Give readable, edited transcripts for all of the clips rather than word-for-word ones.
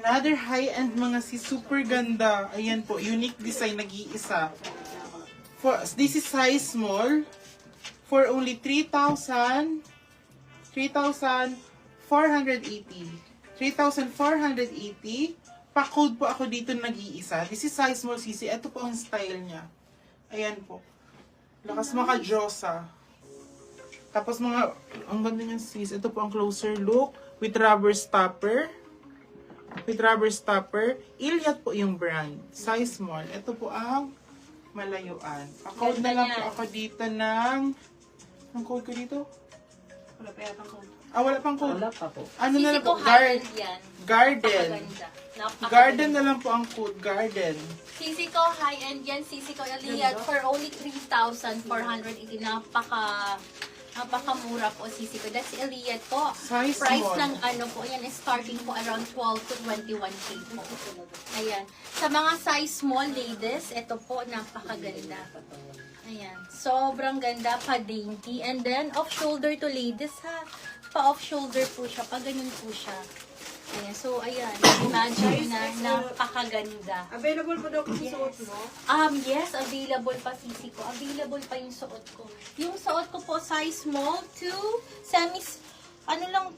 Another high-end mga super ganda. Ayan po, unique design, nag-iisa. This is size small for only 3,480. 3,480. Pa-code po ako dito nag-iisa. This is size small, sisi. Ito po ang style niya. Ayan po. Lakas maka-Diyosa. Tapos ang ganda niya sis. Ito po ang closer look with rubber stopper. Iliad po yung brand. Size small. Ito po ang malayuan. Pa-code na lang po ako dito ng... Ang code ko dito? Wala pa yata code. Wala pang code. Wala pa po. Ano na lang po? high-end yan. Garden. Napakaganda. Garden na lang po ang code. Garden. Sisi ko high-end yan. Sisi ko Iliad for only 3,480. Napakamura po sisi ko. That's Iliad po. Size Price small. ng ano po, yan is starting po around 12 to 21K po. Ayan. Sa mga size small ladies, ito po, napakaganda. Ayan. Sobrang ganda, pa-dainty. And then, off-shoulder to ladies ha. Pa-off-shoulder po siya. Pa-ganun po siya. Ayan. So, ayan. Imagine na napakaganda. Available po daw kasi suot, no? Yes, available pa sisi ko. Available pa yung suot ko. Yung suot ko po, size small to ano lang,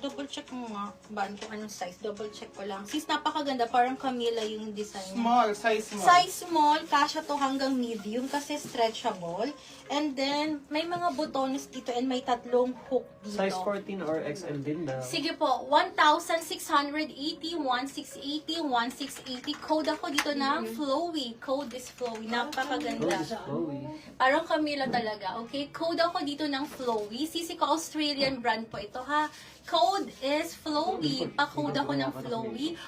double check mo nga. Baan ko anong size? Double check ko lang. Sis, napakaganda. Parang Camila yung design. Small. Size small. Size small, kasya to hanggang medium kasi stretchable. And then, may mga butones dito and may tatlong hook dito. Size 14 or XL din na. Sige po, 1,680, 1,680, 1,680. Code ako dito ng Flowy. Code is Flowy. Napakaganda. Chloe. Parang Camila talaga, okay? Code ako dito ng Flowy. Sisi ko Australian brand po ito, ha? Code is Flowy. Pa-code ako ng Flowy.